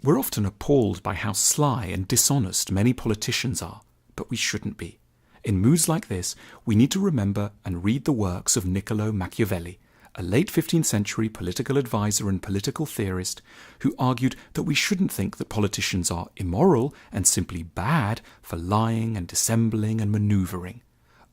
We're often appalled by how sly and dishonest many politicians are, but we shouldn't be. In moods like this, we need to remember and read the works of Niccolò Machiavelli, a late 15th century political advisor and political theorist who argued that we shouldn't think that politicians are immoral and simply bad for lying and dissembling and manoeuvring.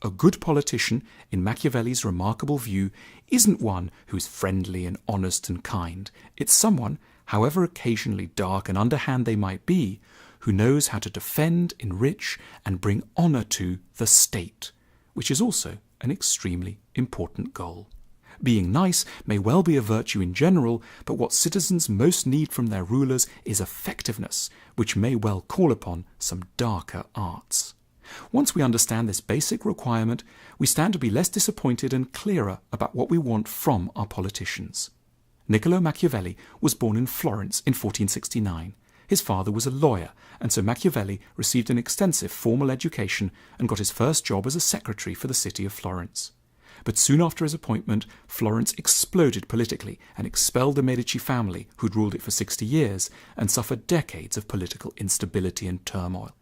A good politician, in Machiavelli's remarkable view, isn't one who is friendly and honest and kind. It's someone, however occasionally dark and underhand they might be, who knows how to defend, enrich, and bring honour to the state, which is also an extremely important goal. Being nice may well be a virtue in general, but what citizens most need from their rulers is effectiveness, which may well call upon some darker arts. Once we understand this basic requirement, we stand to be less disappointed and clearer about what we want from our politicians. Niccolò Machiavelli was born in Florence in 1469. His father was a lawyer, and so Machiavelli received an extensive formal education and got his first job as a secretary for the city of Florence. But soon after his appointment, Florence exploded politically and expelled the Medici family, who'd ruled it for 60 years, and suffered decades of political instability and turmoil.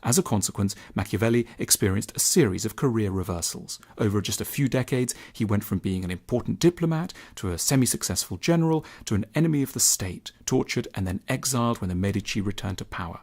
As a consequence, Machiavelli experienced a series of career reversals. Over just a few decades, he went from being an important diplomat to a semi-successful general to an enemy of the state, tortured and then exiled when the Medici returned to power.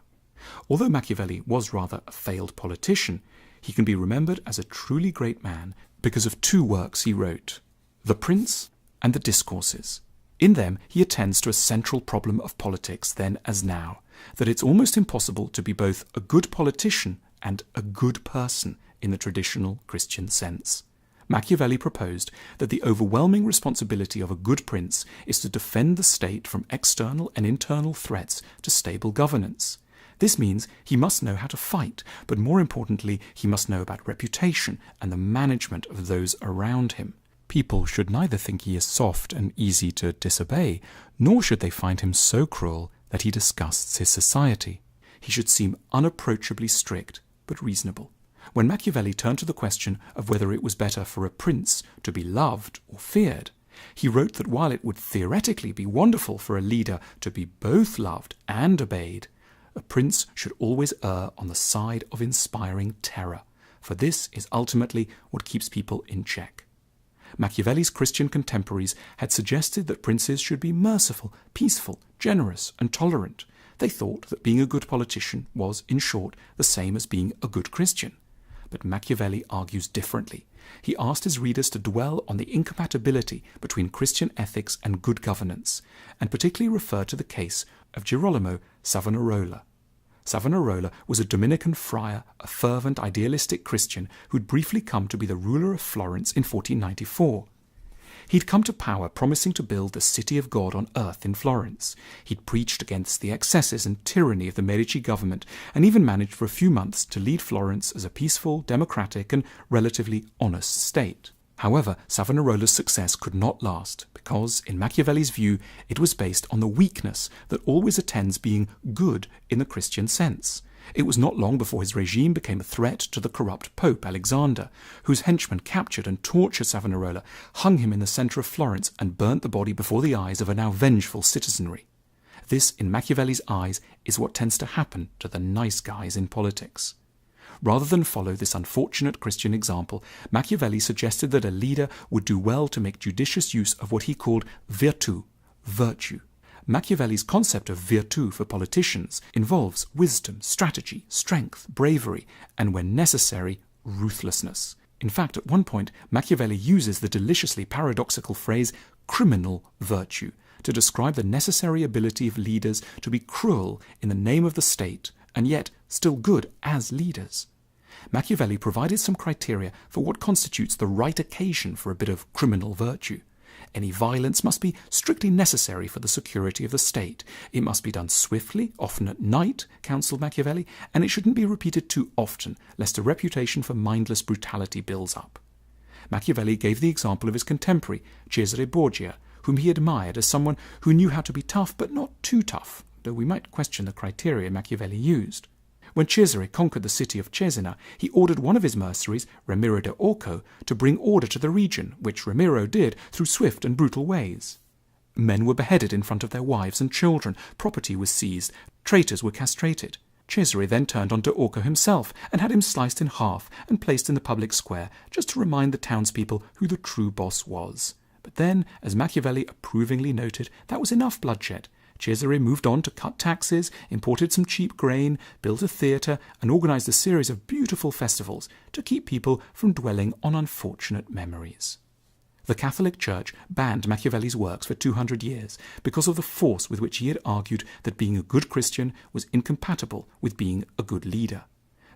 Although Machiavelli was rather a failed politician, he can be remembered as a truly great man because of two works he wrote, The Prince and The Discourses. In them, he attends to a central problem of politics then as now, that it's almost impossible to be both a good politician and a good person in the traditional Christian sense. Machiavelli proposed that the overwhelming responsibility of a good prince is to defend the state from external and internal threats to stable governance. This means he must know how to fight, but more importantly, he must know about reputation and the management of those around him. People should neither think he is soft and easy to disobey, nor should they find him so cruel that he disgusts his society. He should seem unapproachably strict, but reasonable. When Machiavelli turned to the question of whether it was better for a prince to be loved or feared, he wrote that while it would theoretically be wonderful for a leader to be both loved and obeyed, a prince should always err on the side of inspiring terror, for this is ultimately what keeps people in check. Machiavelli's Christian contemporaries had suggested that princes should be merciful, peaceful, generous, and tolerant. They thought that being a good politician was, in short, the same as being a good Christian. But Machiavelli argues differently. He asked his readers to dwell on the incompatibility between Christian ethics and good governance, and particularly referred to the case of Girolamo Savonarola. Savonarola was a Dominican friar, a fervent, idealistic Christian who'd briefly come to be the ruler of Florence in 1494. He'd come to power promising to build the city of God on earth in Florence. He'd preached against the excesses and tyranny of the Medici government, and even managed for a few months to lead Florence as a peaceful, democratic, and relatively honest state. However, Savonarola's success could not last, because, in Machiavelli's view, it was based on the weakness that always attends being good in the Christian sense. It was not long before his regime became a threat to the corrupt Pope Alexander, whose henchmen captured and tortured Savonarola, hung him in the centre of Florence, and burnt the body before the eyes of a now vengeful citizenry. This, in Machiavelli's eyes, is what tends to happen to the nice guys in politics. Rather than follow this unfortunate Christian example, Machiavelli suggested that a leader would do well to make judicious use of what he called virtù, virtue. Machiavelli's concept of virtù for politicians involves wisdom, strategy, strength, bravery, and when necessary, ruthlessness. In fact, at one point, Machiavelli uses the deliciously paradoxical phrase criminal virtue to describe the necessary ability of leaders to be cruel in the name of the state and yet still good as leaders. Machiavelli provided some criteria for what constitutes the right occasion for a bit of criminal virtue. Any violence must be strictly necessary for the security of the state. It must be done swiftly, often at night, counselled Machiavelli, and it shouldn't be repeated too often, lest a reputation for mindless brutality builds up. Machiavelli gave the example of his contemporary, Cesare Borgia, whom he admired as someone who knew how to be tough but not too tough, though we might question the criteria Machiavelli used. When Cesare conquered the city of Cesena, he ordered one of his mercenaries, Ramiro de Orco, to bring order to the region, which Ramiro did through swift and brutal ways. Men were beheaded in front of their wives and children, property was seized, traitors were castrated. Cesare then turned on De Orco himself and had him sliced in half and placed in the public square, just to remind the townspeople who the true boss was. But then, as Machiavelli approvingly noted, that was enough bloodshed. Cesare moved on to cut taxes, imported some cheap grain, built a theatre, and organised a series of beautiful festivals to keep people from dwelling on unfortunate memories. The Catholic Church banned Machiavelli's works for 200 years because of the force with which he had argued that being a good Christian was incompatible with being a good leader.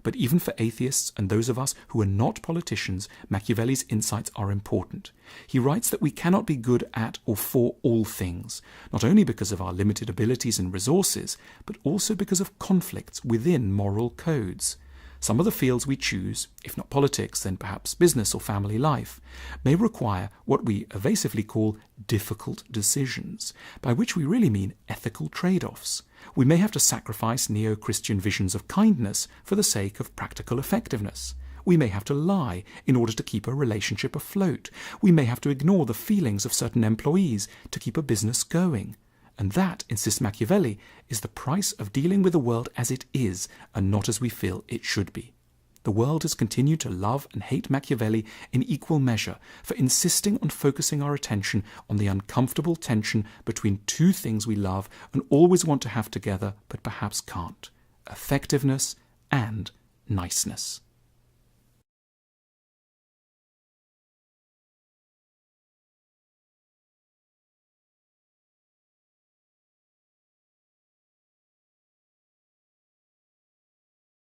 But even for atheists and those of us who are not politicians, Machiavelli's insights are important. He writes that we cannot be good at or for all things, not only because of our limited abilities and resources, but also because of conflicts within moral codes. Some of the fields we choose, if not politics, then perhaps business or family life, may require what we evasively call difficult decisions, by which we really mean ethical trade-offs. We may have to sacrifice neo-Christian visions of kindness for the sake of practical effectiveness. We may have to lie in order to keep a relationship afloat. We may have to ignore the feelings of certain employees to keep a business going. And that, insists Machiavelli, is the price of dealing with the world as it is and not as we feel it should be. The world has continued to love and hate Machiavelli in equal measure for insisting on focusing our attention on the uncomfortable tension between two things we love and always want to have together but perhaps can't: effectiveness and niceness.